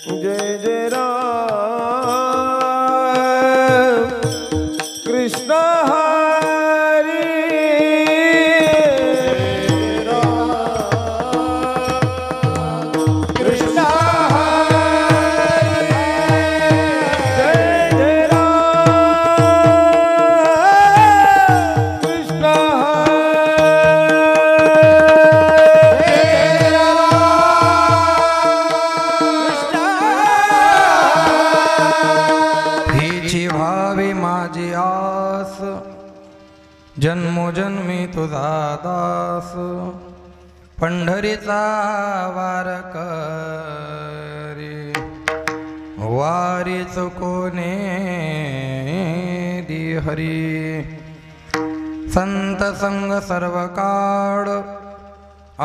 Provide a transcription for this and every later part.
जय जय राम कृष्ण हरी कृष्ण हरी जय जय राम कृष्ण जन्मोजन्मी तुझा दास पंढरीचा वारकरी वारी चुकोने दि हरी संत संग सर्व काळ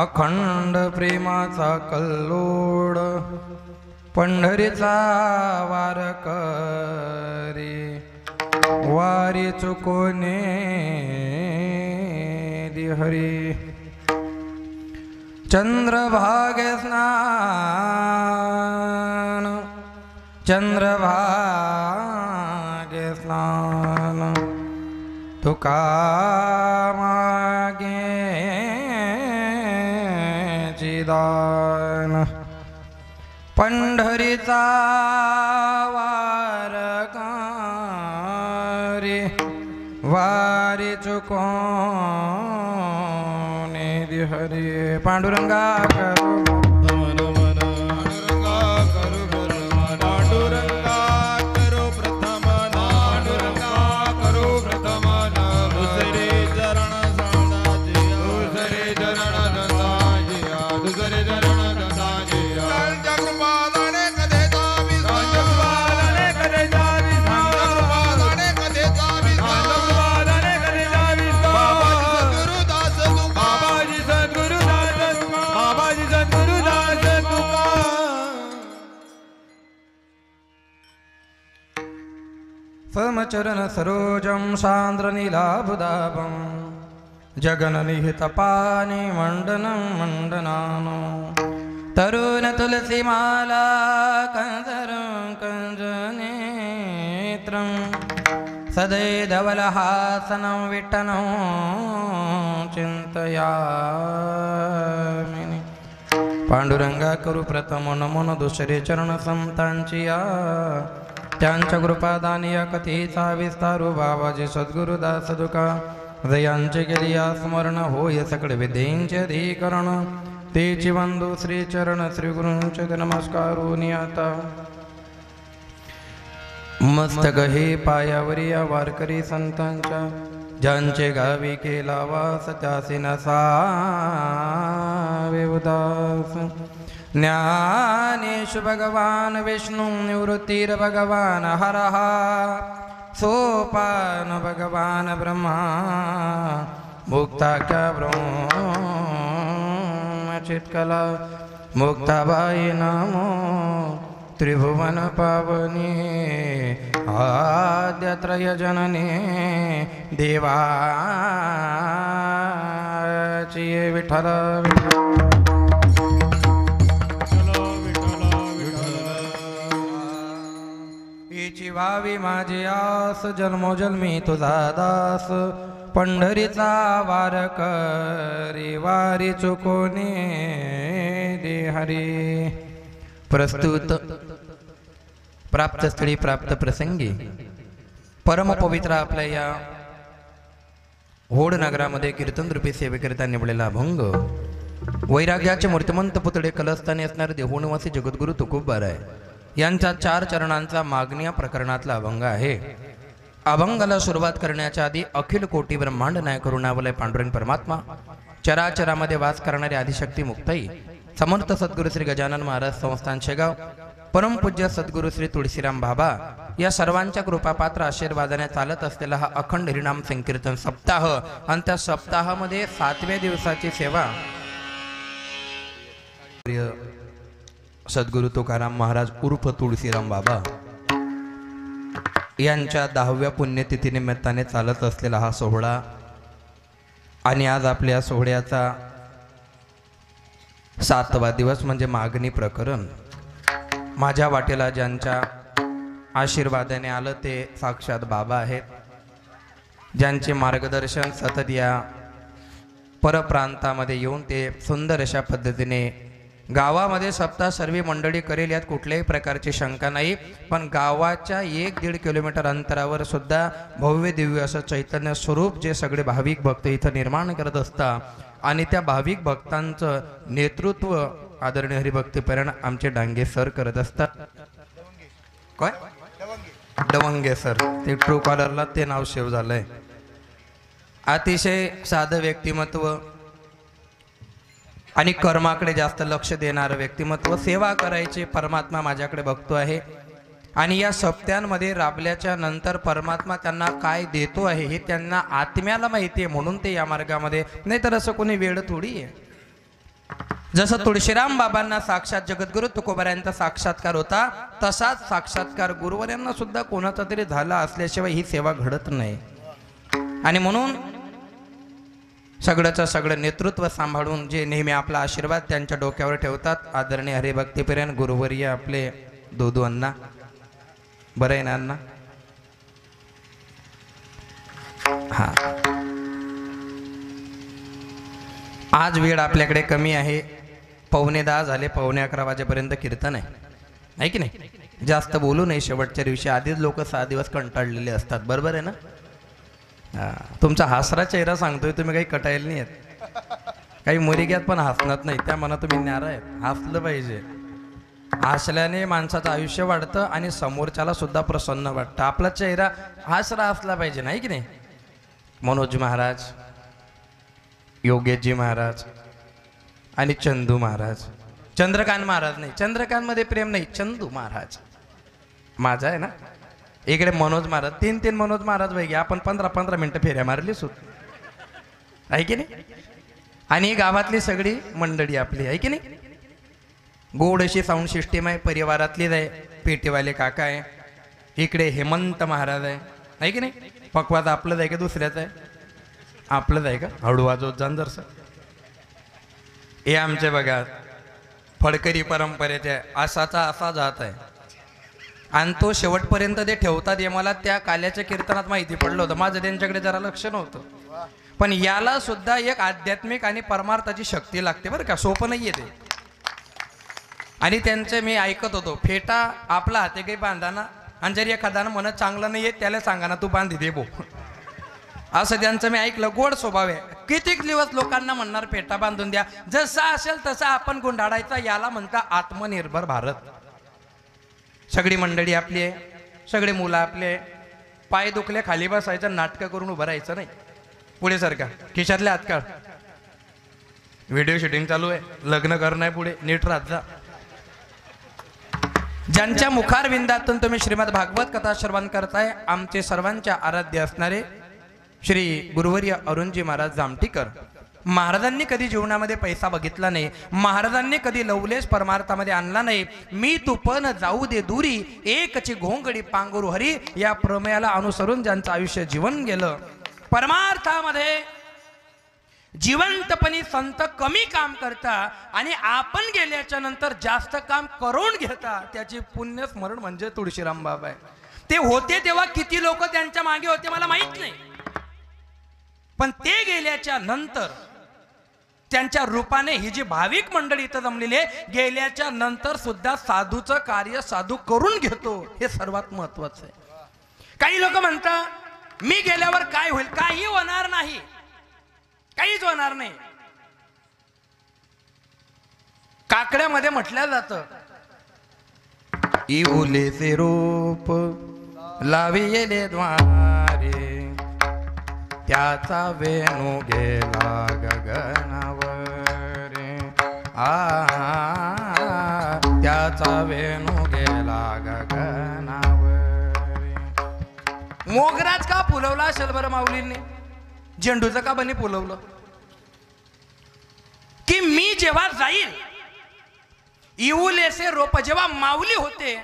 अखंड प्रेमाचा कल्लोळ पंढरीचा वारकरी वारी चुकोने दि हरी चंद्रभागे स्नान चंद्रभागे स्नान तुका मागे चिदान पंढरीचा वारकरी वारी चुकोने दि हरी पांडुरंगा करू समचरण सरोजं सान्द्रनीलाभुदाभं जगन्निहितपानि मण्डनं मण्डनानो तरुण तुलसीमाला कंजरं कंजनेत्रं सदैधवलहासनं विठ्ठलं चिंतयामि पांडुरंगा करू प्रथम नमन दुसरे चरण संतांचिया त्यांच्या कृपादानिया कथेचा विस्तारू बाबाजी सद्गुरुदास दुका हृदयांचे केली स्मरण होय सकळ विद्येंचे अधिकरण तेची बंधू श्री चरण श्री गुरूंचे नमस्कारो नियता मस्तक हे पायावरी या वारकरी संतांच्या ज्यांचे गावी केला वास त्यासी नसावे उदास ज्ञानेश भगवान विष्णु निवृत्तीर भगवान हरहा सोपान भगवान ब्रह्मा मुक्ता क्या ब्रह्म चित्कला मुक्ताबाई नमो त्रिभुवन पावनी आद्यत्रय जननी देवाची विठ्ठल व्हावी माझी आस जन्मोजन्मी तुझा दास पंढरीचा वारकरी वारी चुकोने दि हरी प्रस्तुत प्राप्त स्थळी प्राप्त प्रसंगी परम पवित्र आपल्या या होड नगरामध्ये कीर्तन रूपी सेवेकरिता निवडलेला अभंग वैराग्याचे मूर्तिमंत पुतळे कलस्थानी असणारे देहूनिवासी जगद्गुरु तुकोबा राय यांचा 4 चरणांचा मागण्या प्रकरणातला अभंग आहे। अभंगाला सुरुवात करण्याच्या आधी अखिल कोटी ब्रह्मांड नायक करुणावलय पांडुरंग परमात्मा चराचरामध्ये वास करणारे आदिशक्ती मुक्ताई समर्थ सद्गुरू श्री गजानन महाराज संस्थान शेगाव परमपूज्य सद्गुरू श्री तुळशीराम बाबा या सर्वांच्या कृपापात्र आशीर्वादाने चालत असलेला हा अखंड हरिनाम संकीर्तन सप्ताह आणि त्या सप्ताहामध्ये 7व्या दिवसाची सेवा सद्गुरू तुकाराम महाराज उर्फ तुळशीराम बाबा यांच्या 10व्या पुण्यतिथी निमित्ताने चालत असलेला हा सोहळा आणि आज आपल्या सोहळ्याचा 7वा दिवस म्हणजे मागणी प्रकरण माझ्या वाटेला ज्यांच्या आशीर्वादाने आलं ते साक्षात बाबा आहेत, ज्यांचे मार्गदर्शन सतत या परप्रांतामध्ये येऊन ते सुंदर अशा पद्धतीने गावामध्ये सप्ताह सर्व मंडळी करेल, यात कुठल्याही प्रकारची शंका नाही. पण गावाच्या 1-1.5 किलोमीटर अंतरावर सुद्धा भव्य दिव्य असं चैतन्य स्वरूप जे सगळे भाविक भक्त इथं निर्माण करत असतात आणि त्या भाविक भक्तांचं नेतृत्व आदरणीय हरिभक्तीपरायण आमचे डांगे सर करत असतात. काय डवंगे सर, ते ट्रू कॉलरला ते नाव सेव्ह झालंय. अतिशय साधं व्यक्तिमत्व आणि कर्माकडे जास्त लक्ष देणारं व्यक्तिमत्व. सेवा करायची परमात्मा माझ्याकडे बघतो आहे आणि या सप्त्यांमध्ये राबल्याच्या नंतर परमात्मा त्यांना काय देतो आहे हे त्यांना आत्म्याला माहिती आहे, म्हणून ते या मार्गामध्ये. नाही तर असं कोणी वेळ थोडी आहे. जसं तुळशीराम बाबांना साक्षात जगद्गुरु तुकोबारायांचा साक्षात्कार होता, तसाच साक्षात्कार गुरुवर्यांना सुद्धा कोणाचा तरी झाला असल्याशिवाय ही सेवा घडत नाही. आणि म्हणून सगळंचं सगळं नेतृत्व सांभाळून जे नेहमी आपला आशीर्वाद त्यांच्या डोक्यावर ठेवतात आदरणीय हरिभक्तीपरायण गुरुवर्य आपले दोदू अण्णा. बरं आहे ना अण्णा? हा, आज वेळ आपल्याकडे कमी आहे. 9:15 झाले, 11:15 वाजेपर्यंत कीर्तन आहे की नाही? जास्त बोलू नाही. शेवटच्या दिवशी आधीच लोक 6 दिवस कंटाळलेले असतात. बरोबर आहे ना? तुमचा हसरा चेहरा सांगतोय, तुम्ही काही कटायला नाही आहेत. काही मुरिग्यात पण हसणार नाही, त्या मनात तुम्ही न्यारा आहेत. हसलं पाहिजे. हसल्याने माणसाचं आयुष्य वाढतं आणि समोरच्याला सुद्धा प्रसन्न वाटतं. आपला चेहरा हसरा असला पाहिजे, नाही की नाही? मनोज महाराज, योगेशजी महाराज आणि चंदू महाराज. चंद्रकांत महाराज नाही, चंद्रकांतमध्ये प्रेम नाही, चंदू महाराज माझा आहे ना. इकडे मनोज महाराज. 3 मनोज महाराज पैकी आपण 15-15 मिनिटं फेऱ्या मारली सुद्धा, आहे की नाही? आणि गावातली सगळी मंडळी आपली, आहे की नाही? गोड अशी साऊंड सिस्टीम आहे, परिवारातलीच आहे. पेटीवाले काका आहे, इकडे हेमंत महाराज आहे की नाही? पकवाज आपलंच आहे का दुसऱ्याचं आहे? आपलंच आहे का? हळू वाजवत जाण जरसं. हे आमचे बघा फडकरी परंपरेचे असाचा असा जात आहे आणि तो शेवटपर्यंत ते ठेवतात. हे मला त्या काल्याच्या कीर्तनात माहिती पडलं होतं. माझं त्यांच्याकडे जरा लक्ष नव्हतं. पण याला सुद्धा एक आध्यात्मिक आणि परमार्थाची शक्ती लागते बरं का, सोपं नाही आहे ते. आणि त्यांचे मी ऐकत होतो, फेटा आपला हाते काही बांधाना आणि जरी एखाद्यानं म्हणत चांगलं नाही आहे त्याला सांगा ना तू बांधी दे बो, असं त्यांचं मी ऐकलं. गोड स्वभाव आहे. कितीक दिवस लोकांना म्हणणार फेटा बांधून द्या, जसा असेल तसा आपण गुंडाळायचा. याला म्हणता आत्मनिर्भर भारत. सगळी मंडळी आपली आहे, सगळे मुलं आपले आहे. पाय दुखले खाली बसायचं, नाटकं करून उभं राहायचं नाही. पुढे सरका, खिशातले हात काढ. व्हिडिओ शूटिंग चालू आहे, लग्न करणं आहे पुढे, नीट राहत जा. ज्यांच्या मुखारविंदातून तुम्ही श्रीमद भागवत कथा श्रवण करताय, आमचे सर्वांच्या आराध्य असणारे श्री गुरुवर्य अरुणजी महाराज जामठीकर महाराजांनी कधी जीवनामध्ये पैसा बघितला नाही. महाराजांनी कधी लवलेश परमार्थामध्ये आणला नाही. मी तू पण जाऊ दे दुरी, एकची घोंगडी पांगुरू हरी, या प्रमेयाला अनुसरून ज्यांचं आयुष्य जीवन गेलं. परमार्थामध्ये जिवंतपणी संत कमी काम करता आणि आपण गेल्याच्या नंतर जास्त काम करून घेता, त्याची पुण्य स्मरण म्हणजे तुळशीराम बाबा आहे. ते होते तेव्हा किती लोक त्यांच्या मागे होते मला माहित नाही, पण ते गेल्याच्या नंतर त्यांच्या रूपाने ही जी भाविक मंडळी इथं जमलेली आहे, गेल्याच्या नंतर सुद्धा साधूचं कार्य साधू करून घेतो, हे सर्वात महत्वाचं आहे. काही लोक म्हणतात मी गेल्यावर काय होईल? काही होणार नाही, काहीच होणार नाही. काकड्यामध्ये म्हटलं जातं, इवलेचे रूप लाविले द्वारे, त्याचा वेणू गेला गगनावर, त्याचा वेणू गेला गगनावर. मोगराज का फुलवला असेल बरं माऊलींनी? झेंडूचं का बनी फुलवलं? की मी जेव्हा जाईल, इवलेसे रोप जेव्हा माऊली होते,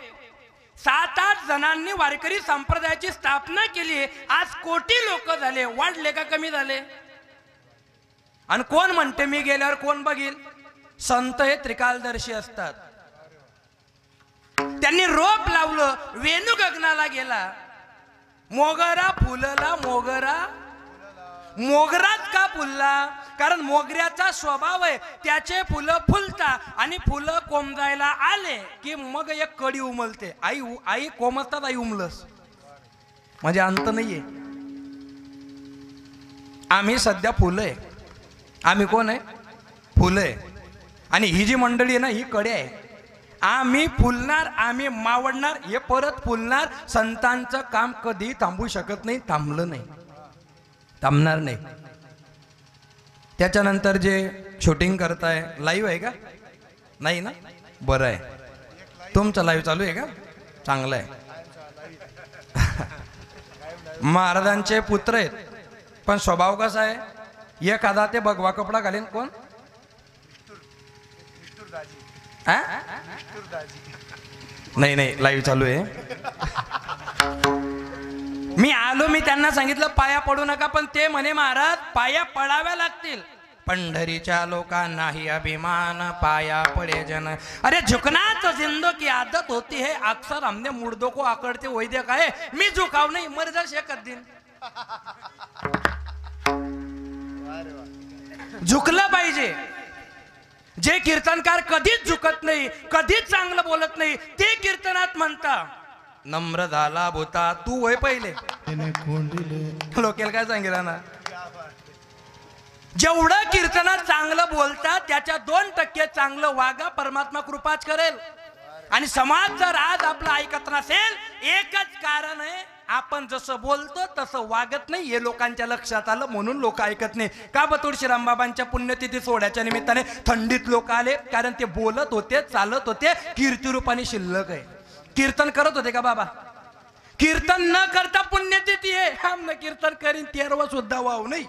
7-8 जणांनी वारकरी संप्रदायाची स्थापना केली. आज कोटी लोक झाले, वाढले का कमी झाले? आणि कोण म्हणते मी गेल्यावर कोण बघील? संत हे त्रिकालदर्शी असतात. त्यांनी रोप लावलं, वेणू गगनाला गेला. मोगरा फुलला, मोगराच का फुलला? कारण मोगऱ्याचा स्वभाव आहे, त्याचे फुलं फुलतात आणि फुलं कोंबजायला आले की मग एक कडी उमलते. आई कोमजतात, आई उमलस म्हणजे अंत नाहीये. आम्ही सध्या फुलं आहे. आम्ही कोण आहे? फुलं आहे. आणि ही जी मंडळी आहे ना, ही कडी आहे. आम्ही फुलणार, आम्ही मावडणार, हे परत फुलणार. संतांचं काम कधी थांबू शकत नाही, थांबलं नाही, थांबणार नाही. त्याच्यानंतर जे शूटिंग करताय, लाईव्ह आहे का? नाही ना, बरं आहे. तुमचं लाईव्ह चालू आहे का? चांगलं आहे. महाराजांचे पुत्र आहेत, पण स्वभाव कसा आहे? एखादा ते भगवा कपडा घालेन. कोण? नाही, लाईव्ह चालू आहे. मी आलो, मी त्यांना सांगितलं पाया पडू नका, पण ते म्हणे महाराज पाया पडाव्या लागतील. पंढरीच्या लोकांनाही अभिमान, पाया पडे जन. अरे झुकना तो जिंदो की आदत होती है, अक्सर हमने मुर्दों को आकड़ते वैद्य का है. मी झुकाव नाही, मर जा शेकत दिन. झुकलं पाहिजे. जे कीर्तनकार कधीच झुकत नाही, कधीच चांगलं बोलत नाही, ते कीर्तनात म्हणता नम्र झाला भूता तू वय पहिले. लोकेल काय सांगितलं ना, जेवढं कीर्तनात चांगलं बोलतात त्याच्या 2% चांगलं वागा, परमात्मा कृपाच करेल. आणि समाज जर आज आपलं ऐकत नसेल, एकच कारण आहे, आपण जसं बोलतो तसं वागत नाही. हे लोकांच्या लक्षात आलं, म्हणून लोक ऐकत नाही. का? तुळशी रामबाबांच्या पुण्यतिथी सोहळ्याच्या निमित्ताने थंडीत लोक आले, कारण ते बोलत होते, चालत होते, कीर्तिरूपाने शिल्लक आहे. कीर्तन करत होते का बाबा? कीर्तन न करता पुण्यतिथी आहे. हम न कीर्तन करीन 13 सुद्धा वाहू नाही.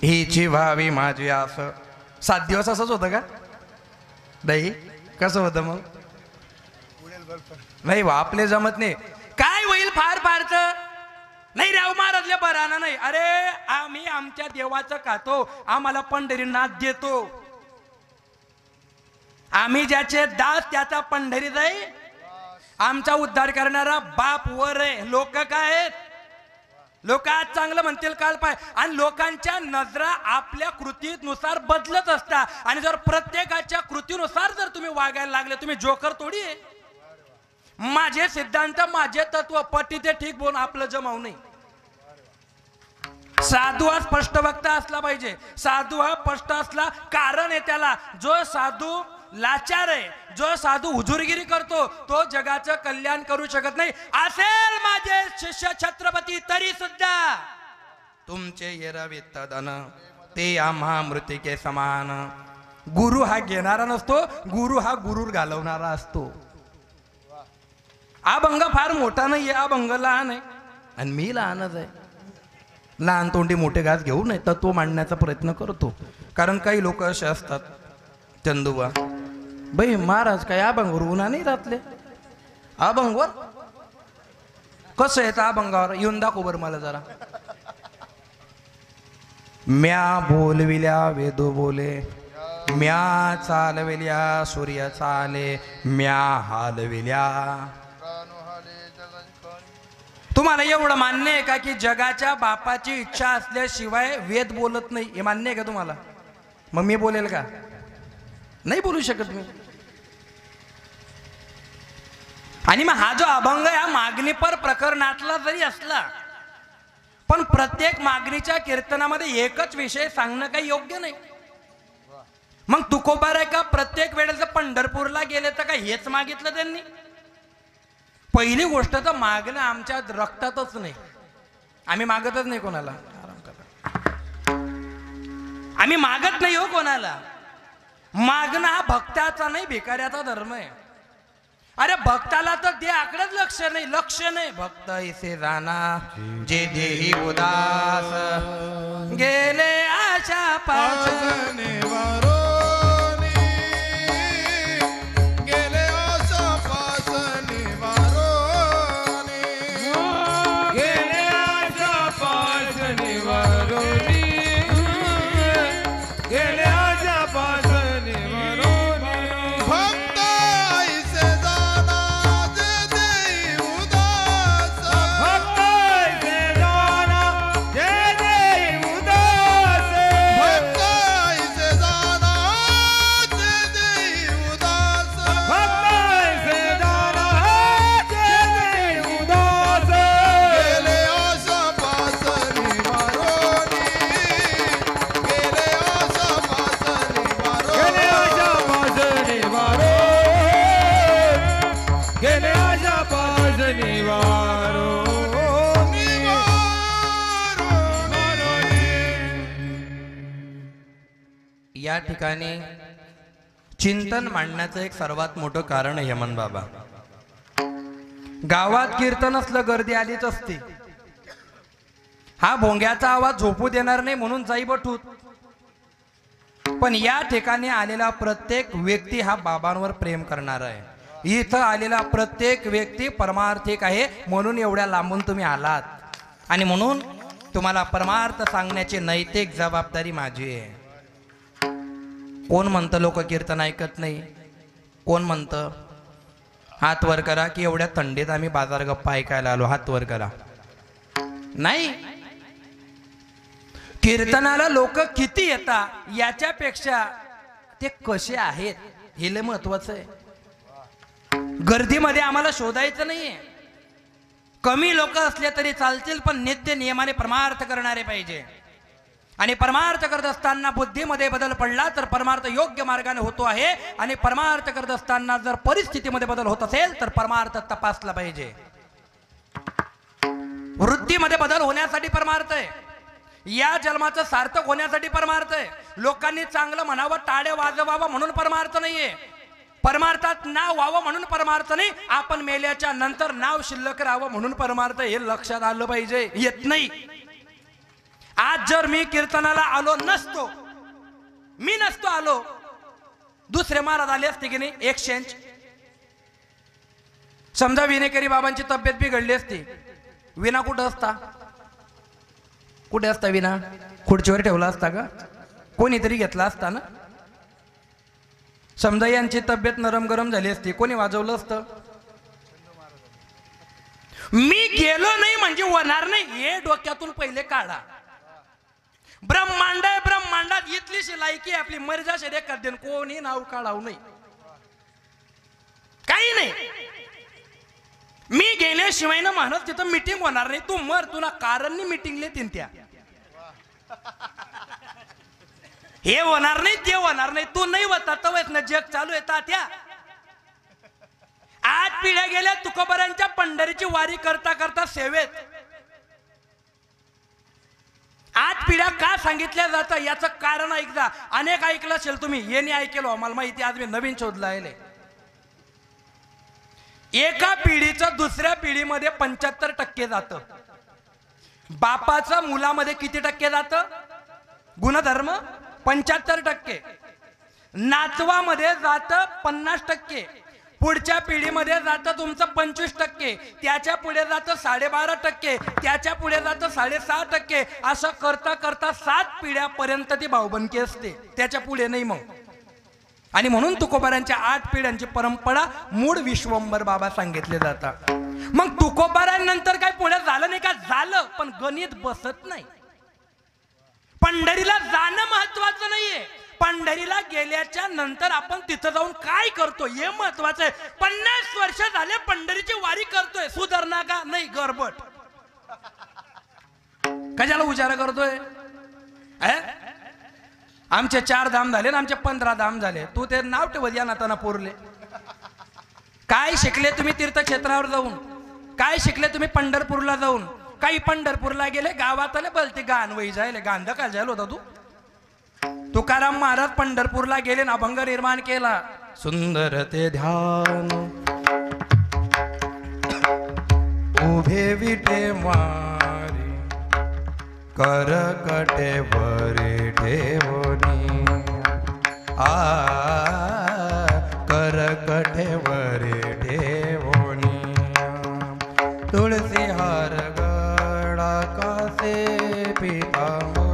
हिची व्हावी माझी आस. 7 दिवस असंच होतं का? नाही, कसं होतं मग? नाही वा, आपले जमत नाही. काय होईल फार फारच नाही. राव महाराजले बराना नाही. अरे आम्ही आमच्या देवाचं खातो, आम्हाला पंढरीनाथ देतो. आम्ही ज्याचे दास त्याचा पंढरी जाई. आमचा उद्धार करणारा बाप वर आहे. लोक काय आहेत? लोक आज चांगलं म्हणतील, काल पाय. आणि लोकांच्या नजरा आपल्या कृतीनुसार बदलत असतात. आणि जर प्रत्येकाच्या कृतीनुसार जर तुम्ही वागायला लागले, तुम्ही जोकर थोडी आहे. माझे सिद्धांत, माझे तत्व पटी ते ठीक बोल, आपलं जमाव नाही. साधू हा स्पष्ट वक्ता असला पाहिजे. साधू हा स्पष्ट असला, कारण आहे त्याला. जो साधू लाचार आहे, जो साधू हुजूरगिरी करतो, तो जगाचं कल्याण करू शकत नाही. असेल माझे शिष्य छत्रपती तरी सुद्धा तुमचे येरवित धन ते आम्हा मृतिके समान. गुरु हा घेणारा नसतो, गुरु हा गुरुर घालवणारा असतो. अभंग फार मोठा नाहीये, अभंग लहान आहे आणि मी लहानच आहे. लहान तोंडी मोठे घास घेऊ नये, तत्व मांडण्याचा प्रयत्न करतो. कारण काही लोक असे असतात, चंदुबा बाई महाराज काय अभंगवर उन्हा नाही राहतले. अभंगवर कसं येतं? अभंगावर येऊन दाखव बरं मला जरा. म्या बोलविल्या वेदो बोले, म्या चालविल्या सूर्य चाले, म्या हालविल्या. तुम्हाला एवढं मान्य आहे का की जगाच्या बापाची इच्छा असल्याशिवाय वेद बोलत नाही? हे मान्य आहे का तुम्हाला? मग मी बोलेल का? नाही बोलू शकत मी. आणि मग हा जो अभंग या मागणीपर प्रकरणातला जरी असला, पण प्रत्येक मागणीच्या कीर्तनामध्ये एकच विषय सांगणं काही योग्य नाही. मग तुकोबार आहे का प्रत्येक वेळेस पंढरपूरला गेले तर काय हेच मागितलं त्यांनी? पहिली गोष्ट तर मागणं आमच्या रक्तातच नाही. आम्ही मागतच नाही कोणाला. आम्ही मागत नाही हो कोणाला. मागणं हा भक्ताचा नाही, भिकाऱ्याचा धर्म आहे. अरे भक्ताला तर दे आकडेच लक्ष नाही, लक्ष नाही. भक्त इसे जाना जे देही उदास, गेले आशा पासने वारोनी, गेले आशा पासने वारोनी, गेले आशा पासने वारोनी, गेले आशा पासने ठिकाणी चिंतन मांडण्याचं एक सर्वात मोठं कारण आहे यमन बाबा. गावात कीर्तन असलं गर्दी आलीच असते. हा भोंग्याचा आवाज झोपू देणार नाही म्हणून जाई बठूत. पण या ठिकाणी आलेला प्रत्येक व्यक्ती हा बाबांवर प्रेम करणार आहे. इथं आलेला प्रत्येक व्यक्ती परमार्थिक आहे म्हणून एवढ्या लांबून तुम्ही आलात. आणि म्हणून तुम्हाला परमार्थ सांगण्याची नैतिक जबाबदारी माझी आहे. कोण म्हणतं लोक कीर्तन ऐकत नाही? कोण म्हणतं? हात वर करा की एवढ्या थंडीत आम्ही बाजार गप्पा ऐकायला आलो. हात वर करा. नाही, कीर्तनाला लोक किती येतात याच्यापेक्षा ते कसे आहेत हे लय महत्वाचं आहे. गर्दीमध्ये आम्हाला शोधायचं नाहीये. कमी लोक असले तरी चालतील पण नित्य नियमाने परमार्थ करणारे पाहिजे. आणि परमार्थ करत असताना बुद्धीमध्ये बदल पडला तर परमार्थ योग्य मार्गाने होतो आहे. आणि परमार्थ करत असताना जर परिस्थितीमध्ये बदल होत असेल तर परमार्थ तपासला पाहिजे. वृत्तीमध्ये बदल होण्यासाठी परमार्थ आहे. या जन्माचं सार्थक होण्यासाठी परमार्थ आहे. लोकांनी चांगलं म्हणावं, टाळे वाजवावं म्हणून परमार्थ नाहीये. परमार्थात नाव व्हावं म्हणून परमार्थ नाही. आपण मेल्याच्या नंतर नाव शिल्लक राहावं म्हणून परमार्थ. हे लक्षात आलं पाहिजे. येत नाही. आज जर मी कीर्तनाला आलो नसतो, मी नसतो आलो, दुसरे महाराज आले असते की नाही एक्सचेंज. समजा विनेकरी बाबांची तब्येत बिघडली असती, विना कुठं असता? कुठे असता विना? खुर्चीवर ठेवला असता का? कोणीतरी घेतला असता ना. समजा यांची तब्येत नरम गरम झाली असती, कोणी वाजवलं असतं? मी गेलो नाही म्हणजे होणार नाही हे डोक्यातून पहिले काढा. ब्रह्मांड आहे, ब्रह्मांडात इथलीशी लायकी आपली मर्जा शर्या करते. कोणी नाव काढावं नाही, काही नाही. मी गेल्याशिवाय ना म्हणत तिथं मीटिंग होणार नाही. तू मर, तुला कारण मीटिंगले तीन त्या हे होणार नाही ते होणार नाही. तू नाही होता तवच ना जग चालू आहे तात्या. आज पिढ्या गेल्या तुकोबारांच्या पंढरीची वारी करता करता सेवेत. आज पिढ्या का सांगितल्या जातं याचं कारण ऐकता. अनेक ऐकलं असेल तुम्ही, हे नाही ऐकलो मला माहिती. आज मी नवीन शोधलं आहे. एका पिढीचं दुसऱ्या पिढीमध्ये 75% जातं. बापाचं मुलामध्ये किती टक्के जातं? गुणधर्म 75%. नातवामध्ये जातं 50%. पुढच्या पिढीमध्ये जातं तुमचं 25%. त्याच्या पुढे जातं 12.5%. त्याच्या पुढे जातं 6.5%. असं करता करता 7 पिढ्यापर्यंत ती भाऊबंदकी असते. त्याच्या पुढे नाही मग. आणि म्हणून तुकोबारांच्या 8 पिढ्यांची परंपरा मूळ विश्वंभर बाबा सांगितले जातात. मग तुकोबारांनंतर काय पुढे झालं नाही का? झालं, पण गणित बसत नाही. पंढरीला जाणं महत्वाचं नाहीये. पंढरीला गेल्याच्या नंतर आपण तिथं जाऊन काय करतो हे महत्वाचं आहे. 50 वर्ष झाले पंढरीची वारी करतोय, सुधारणा का नाही? गरबट कशाला उचारा करतोय? आमचे 4 धाम झाले ना आमचे 15 धाम झाले. तू ते नाव ठेवत या नाताना पोरले. काय शिकले तुम्ही तीर्थक्षेत्रावर जाऊन? काय शिकले तुम्ही पंढरपूरला जाऊन? काही पंढरपूरला गेले, गावात आले बोलते गाण वही जायले. गांध का जायला होता तू? तुकाराम महाराज पंढरपूरला गेले ना, अभंग निर्माण केला. सुंदर ते ध्यान उभे विटे मारी करकटे वरे ठेवणी. करकटे वरे ठेवणी. तुळसी हार गळा कासे पितांबर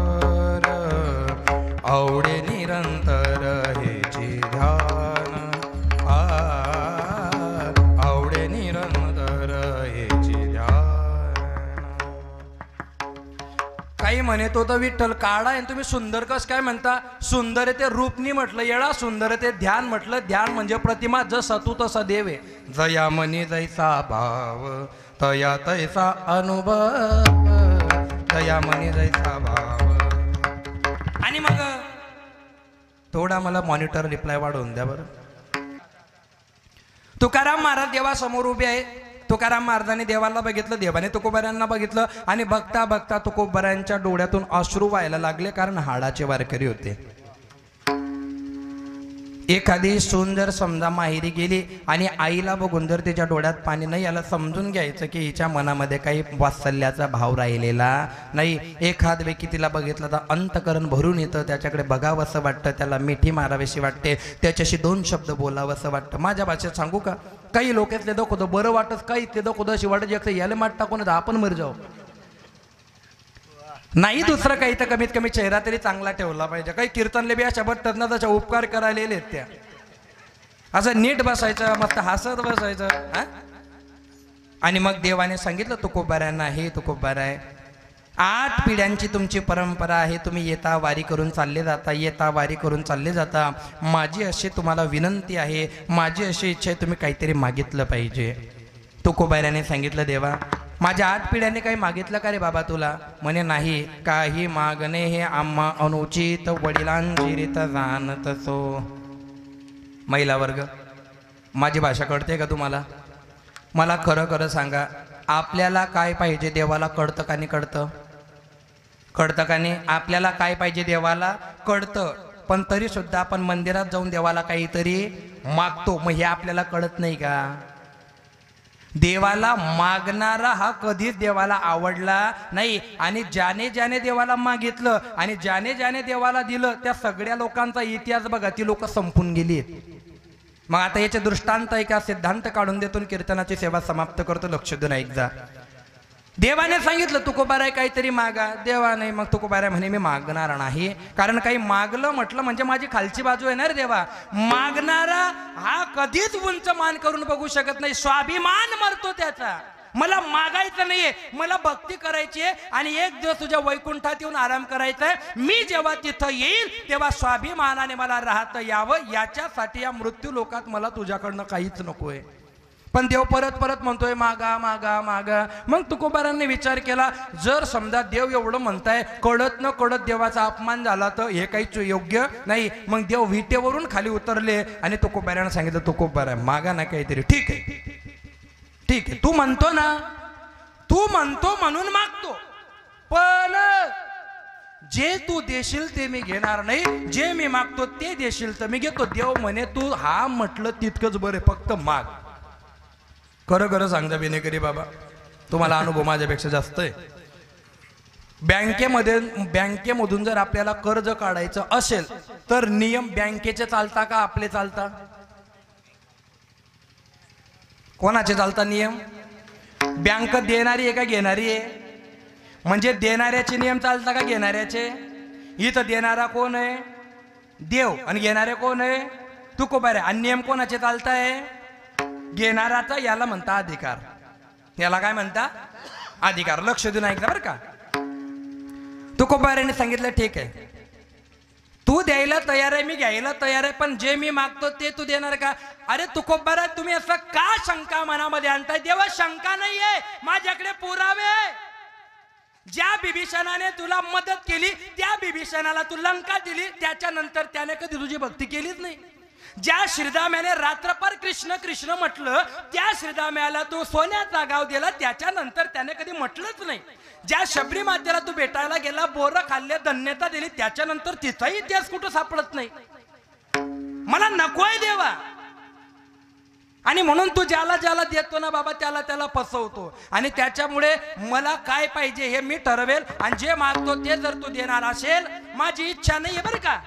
आवडे निरंतर हेची ध्यान. आवडे निरंतर हेची ध्यान. काही म्हणे तो तर विठ्ठल काढा आणि तुम्ही सुंदर कस काय म्हणता? सुंदर ते रूपनी म्हटलं येळा, सुंदर ते ध्यान म्हटलं. ध्यान म्हणजे प्रतिमा. जसा तू तसा देव आहे. जया मनी जैसा भाव तया तैसा अनुभव. तया मनी जैसा भाव. आणि मग थोडा मला मॉनिटर रिप्लाय वाढवून द्या बरं. तुकाराम महाराज देवासमोर उभे आहे. तुकाराम महाराजांनी देवाला बघितलं, देवाने तुकोबारांना बघितलं आणि बघता बघता तुकोबारांच्या डोळ्यातून अश्रू व्हायला लागले. कारण हाडाचे वारकरी होते. एखादी सून जर समजा माहेरी गेली आणि आईला बघून जर तिच्या डोळ्यात पाणी नाही याला समजून घ्यायचं की हिच्या मनामध्ये काही वात्सल्याचा भाव राहिलेला नाही. एखाद व्यक्ती तिला बघितलं तर अंतकरण भरून येतं, त्याच्याकडे बघावंसं वाटतं, त्याला मिठी मारावीशी वाटते, त्याच्याशी दोन शब्द बोलावंसं वाटतं. माझ्या भाषेत सांगू का, काही लोक इथले दाखवतो बरं वाटत, काही इथले दाखवतो अशी वाटत एक याला माठ टाकून आपण मर जाऊ नाही दुसरं काही, तर कमीत कमी चेहरा तरी चांगला ठेवला पाहिजे. काही कीर्तनले बी अशा बट्टना त्याच्या उपकार करायला त्या असं नीट बसायचं, मस्त हसत बसायचं. आणि मग देवाने सांगितलं तुकोबाऱ्यांना, हे तुकोबार आहे 8 पिढ्यांची तुमची परंपरा आहे, तुम्ही येता वारी करून चालले जाता, येता वारी करून चालले जाता. माझी अशी तुम्हाला विनंती आहे, माझी अशी इच्छा आहे, तुम्ही काहीतरी मागितलं पाहिजे. तुकोबाऱ्याने सांगितलं देवा माझ्या 8 पिढ्यांनी काही मागितलं का रे बाबा तुला? म्हणे नाही, काही मागणे हे आम्हा अनुचित वडिलांची रीत जाणत सो. महिला वर्ग, माझी भाषा कळते का तुम्हाला? मला खरं खरं सांगा, आपल्याला काय पाहिजे देवाला कळतं का नाही? कळतं का नाही? आपल्याला काय पाहिजे देवाला कळतं, पण तरी सुद्धा आपण मंदिरात जाऊन देवाला काहीतरी मागतो. मग हे आपल्याला कळत नाही का? देवाला मागणारा हा कधीच देवाला आवडला नाही. आणि ज्याने ज्याने देवाला मागितलं आणि ज्याने ज्याने देवाला दिलं त्या सगळ्या लोकांचा इतिहास बघा, ती लोक संपून गेली. मग आता याचे दृष्टांत आहे का सिद्धांत काढून देतो, कीर्तनाची सेवा समाप्त करतो. लक्ष देऊन एकदा. देवाने सांगितलं तुकोबाराय काहीतरी मागा. देवा नाही, मग तुकोबाराय म्हणे मी मागणार नाही, कारण काही मागलं म्हटलं म्हणजे माझी खालची बाजू आहे ना रे देवा. मागणारा हा कधीच उंच मान करून बघू शकत नाही, स्वाभिमान मरतो त्याचा. मला मागायचं नाहीये, मला भक्ती करायची आहे आणि एक दिवस तुझ्या वैकुंठात येऊन आराम करायचा आहे. मी जेव्हा तिथं येईल तेव्हा स्वाभिमानाने मला राहता यावं, याच्यासाठी या मृत्यू लोकात मला तुझ्याकडनं काहीच नकोय. पण देव परत परत म्हणतोय मागा मागा मागा. मग तुकोबारांनी विचार केला, जर समजा देव एवढं म्हणताय, कळत न कळत देवाचा अपमान झाला तर हे काहीच योग्य नाही. मग देव विटेवरून खाली उतरले आणि तुकोबारांना सांगितलं तुकोबारा मागा ना काहीतरी. ठीक आहे ठीक आहे, तू म्हणतो ना, तू म्हणतो म्हणून मागतो, पण जे तू देशील ते मी घेणार नाही, जे मी मागतो ते देशील तर मी घेतो. देव म्हणे तू हा म्हटलं तितकंच बरे, फक्त माग. खरं खरं सांगता बिनेकरी बाबा, तुम्हाला अनुभव माझ्यापेक्षा जास्त आहे. बँकेमधून जर आपल्याला कर्ज काढायचं असेल तर नियम बँकेचे चालता का आपले चालता? कोणाचे चालता नियम? बँक देणारी आहे का घेणारी आहे? म्हणजे देणाऱ्याचे नियम चालता का घेणाऱ्याचे? इथं देणारा कोण आहे? देव. आणि घेणारे कोण आहे? तुकोबार. आणि नियम कोणाचे चालताय? घेणाराचा. याला म्हणता अधिकार. याला काय म्हणता? अधिकार. लक्ष देऊन ऐकलं बरं का. तुकोबाराने सांगितलं ठीक आहे, तू द्यायला तयार आहे, मी घ्यायला तयार आहे, पण जे मी मागतो ते तू देणार का? अरे तुकोबारा, तुम्ही असं का शंका मनामध्ये आणताय? देवा शंका नाहीये, माझ्याकडे पुरावे. ज्या बिभीषणाने तुला मदत केली त्या बिभीषणाला तू लंका दिली, त्याच्यानंतर त्याने कधी तुझी भक्ती केलीच नाही. ज्या श्रीदाम्याने रात्रभर कृष्ण कृष्ण म्हटलं त्या श्रीदाम्याला तू सोन्याचा गाव दिला, त्याच्यानंतर त्याने कधी म्हटलंच नाही. ज्या शबरी मातेला तू भेटायला गेला, बोरं खाल्ले, धन्यता दिली, त्याच्यानंतर तिचाही इतिहास कुठं सापडत नाही. मला नकोय देवा. आणि म्हणून तू ज्याला ज्याला देतो ना बाबा, त्याला त्याला फसवतो. आणि त्याच्यामुळे मला काय पाहिजे हे मी ठरवेल, आणि जे मागतो ते जर तू देणार असेल, माझी इच्छा नाही आहे बरं का,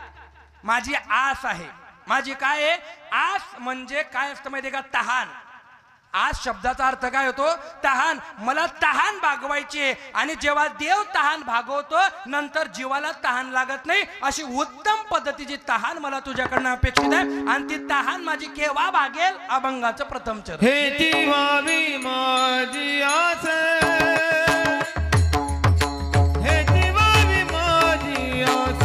माझी आस आहे. माझी काय आहे? आस म्हणजे काय असतं माहिती का? तहान. आस शब्दाचा अर्थ काय होतो? तहान. मला तहान भागवायची आहे. आणि जेव्हा देव तहान भागवतो, नंतर जीवाला तहान लागत नाही, अशी उत्तम पद्धतीची तहान मला तुझ्याकडनं अपेक्षित आहे. आणि ती तहान माझी केव्हा भागेल? अभंगाचं प्रथम चरण. हे जीवावी माझी आस, हे जीवावी माझी आस,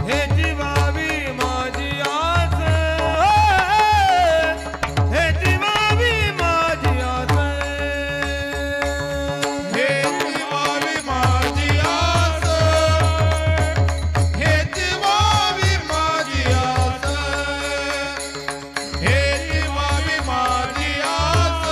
हे जीवावी माझी आस, हे जीवावी माझी आस, हे जीवावी माझी आस, हे जीवावी माझी आस, हे जीवावी माझी आस,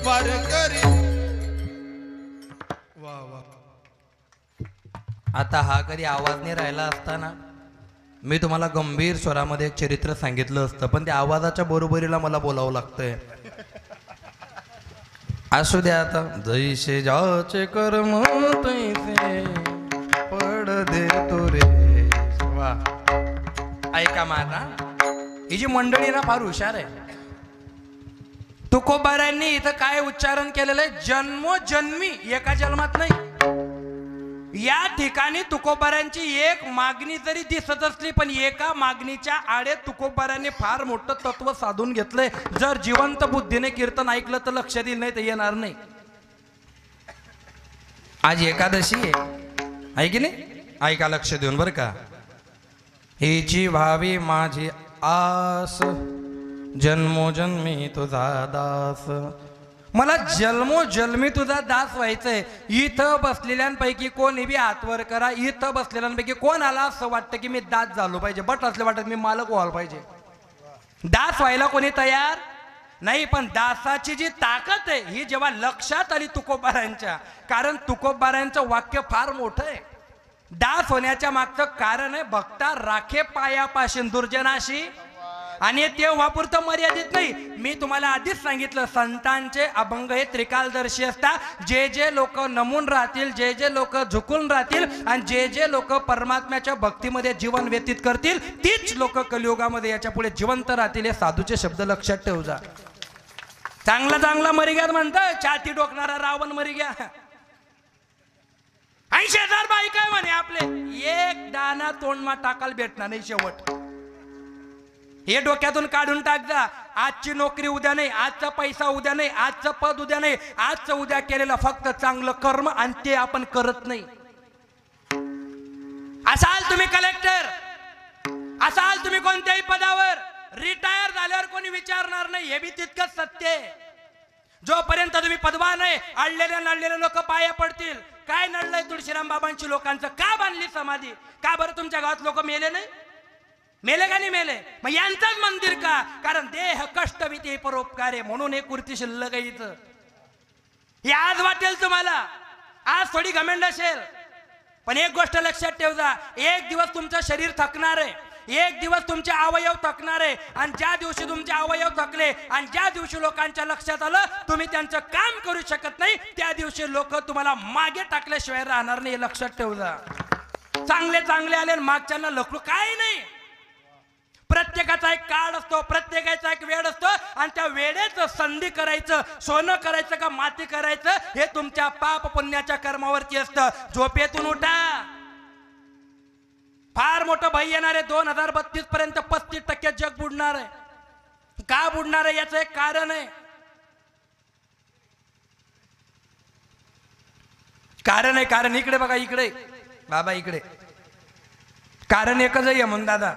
वारकरी वा वा. आता हा कधी आवाज नाही राहिला असताना मी तुम्हाला गंभीर स्वरामध्ये एक चरित्र सांगितलं असतं, पण त्या आवाजाच्या बरोबरीला मला बोलावं लागतंय. असू द्या आता. जैसे जाचे कर्म तैसे पड दे तो रे. वा, ऐका माझा. ही जी मंडळी ना फार हुशार आहे. तुकोबारांनी इथं काय उच्चारण केलेलं आहे? जन्मोजन्मी, एका जन्मात नाही. या ठिकाणी तुकोबारांची एक मागणी जरी दिसत असली, पण एका मागणीच्या आडे तुकोबारांनी फार मोठं तत्व साधून घेतलंय. जर जिवंत बुद्धीने कीर्तन ऐकलं तर लक्षात येईल, नाही तर येणार नाही. आज एकादशी आहे की नाही? ऐका लक्ष देऊन बरं का. हिची व्हावी माझी आस, जन्मोजन्मी तुझा दास. मला जन्मोजन्मी तुझा दास व्हायचंय. इथं बसलेल्यांपैकी कोणी बी हातवर करा. इथं बसलेल्यांपैकी कोण आला असं वाटतं की मी दास झालो पाहिजे, बट असले वाटत मी मालक व्हायला पाहिजे. दास व्हायला कोणी तयार नाही. पण दासाची जी ताकद आहे ही जेव्हा लक्षात आली तुकोबारांच्या, कारण तुकोबारांचं वाक्य फार मोठं आहे. दास होण्याच्या मागचं कारण आहे भक्ता राखे पायापाशी दुर्जनाशी. आणि ते वापुरतं मर्यादित नाही. मी तुम्हाला आधीच सांगितलं, संतांचे अभंग हे त्रिकालदर्शी असतात. जे जे लोक नमून राहतील, जे जे लोक झुकून राहतील आणि जे जे लोक परमात्म्याच्या भक्तीमध्ये जीवन व्यतीत करतील, तीच लोक कलियुगामध्ये याच्या पुढे जिवंत राहतील. हे साधूचे शब्द लक्षात ठेवू जा. चांगला चांगला मरिग्यात म्हणतं, छाती डोकणारा रावण मरिग्या. 80,000 बाई काय म्हणे आपले, एक दाना तोंडमा टाकाल भेटणार नाही शेवट. हे डोक्यातून काढून टाक जा. आजची नोकरी उद्या नाही, आजचा पैसा उद्या नाही, आजचं पद उद्या नाही. आजचं उद्या केलेलं फक्त चांगलं कर्म, आणि ते आपण करत नाही. असाल तुम्ही कलेक्टर, असाल तुम्ही कोणत्याही पदावर, रिटायर झाल्यावर कोणी विचारणार नाही. हे बी तितकंच सत्य आहे. जोपर्यंत तुम्ही पदवान आहे, अडलेल्या लोक पाया पडतील. काय नडलंय तुळशीराम बाबांची लोकांचं? का बांधली समाधी? का बरं तुमच्या गावात लोक मेले नाही? मेले का नाही मेले? मग यांचंच मंदिर का? कारण देह कष्ट विते परोपकार आहे, म्हणून हे कुर्ती शिल्लक आहे इथं. हे आज वाटेल तुम्हाला, आज थोडी घमंड असेल, पण एक गोष्ट लक्षात ठेव जा. एक दिवस तुमचं शरीर थकणार आहे, एक दिवस तुमचे अवयव थकणार आहे. आणि ज्या दिवशी तुमचे अवयव थकले आणि ज्या दिवशी लोकांच्या लक्षात आलं तुम्ही त्यांचं काम करू शकत नाही, त्या दिवशी लोक तुम्हाला मागे टाकल्याशिवाय राहणार नाही. लक्षात ठेव जा. चांगले चांगले आले मागच्यांना लकडू काय नाही. प्रत्येकाचा एक काळ असतो, प्रत्येकाचा एक वेळ असतो, आणि त्या वेळेचं संधी करायचं, सोनं करायचं का माती करायचं हे तुमच्या पाप पुण्याच्या कर्मावरती असतं. झोपेतून उठा. फार मोठं भय येणार आहे. 2032 पर्यंत 35% जग बुडणार आहे. का बुडणार आहे याचं एक कारण आहे. कारण इकडे बघा, इकडे बाबा, इकडे कारण एकच आहे म्हणून दादा.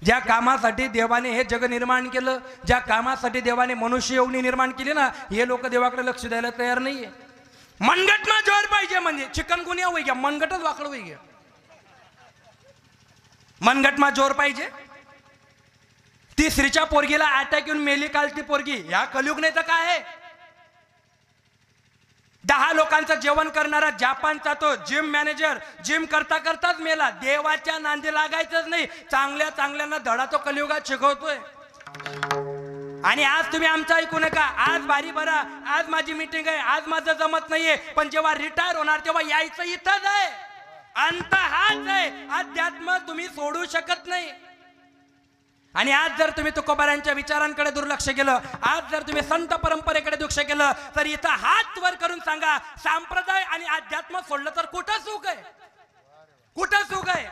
ज्या कामासाठी देवाने हे जग निर्माण केलं, ज्या कामासाठी देवाने मनुष्य योनी निर्माण केली ना, हे लोक देवाकडे लक्ष द्यायला तयार नाहीये. मनगटमा जोर पाहिजे म्हणजे चिकनगुनिया होई घ्या, मनगटच वाकड होई घ्या. मनगटमा जोर पाहिजे. तिसरीच्या पोरगीला अटॅक येऊन मेली काल ती पोरगी. या कलियुग नाही तर काय आहे. 10 लोकांचं जेवण करणारा जापानचा तो जिम मॅनेजर जिम करता करताच मेला. देवाच्या नांदी लागायचंच नाही. चांगल्या चांगल्यांना धडा तो कलियुगात शिकवतोय. आणि आज तुम्ही आमचं ऐकू नका. आज बारी भरा, आज माझी मीटिंग आहे, आज माझं जमत नाहीये, पण जेव्हा रिटायर होणार तेव्हा यायचं इथंच आहे. अंत हाच आहे. अध्यात्म तुम्ही सोडू शकत नाही. आणि आज जर तुम्ही तुकोबारांच्या विचारांकडे दुर्लक्ष केलं, आज जर तुम्ही संत परंपरेकडे दुर्लक्ष केलं, तर इथं हात वर करून सांगा, संप्रदाय आणि अध्यात्म सोडलं तर कुठं सुख आहे? कुठं सुख आहे?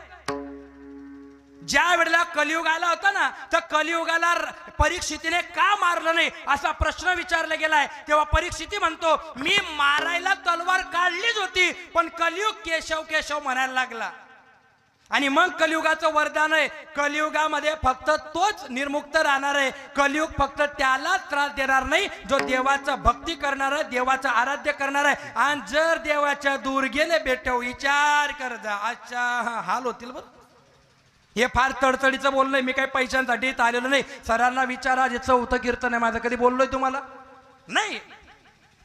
ज्या वेळेला कलियुग आला होता ना, तर कलियुगाला परीक्षितीने का मारलं नाही असा प्रश्न विचारला गेलाय. तेव्हा परीक्षिती म्हणतो, मी मारायला तलवार काढलीच होती, पण कलियुग केशव केशव म्हणायला लागला. आणि मग कलियुगाचं वरदान आहे, कलियुगामध्ये फक्त तोच निर्मुक्त राहणार आहे. कलियुग फक्त त्यालाच त्रास देणार नाही जो देवाचं भक्ती करणार आहे, देवाचं आराध्य करणार आहे. आणि जर देवाच्या दूर गेले बेटो, विचार कर जा, अच्छा हाल होतील बरं. हे फार तडतडीचं बोलणं, मी काही पैशांसाठी आलेलो नाही. सरांना विचारा, जे चौथं कीर्तन आहे माझं, कधी बोललोय तुम्हाला नाही.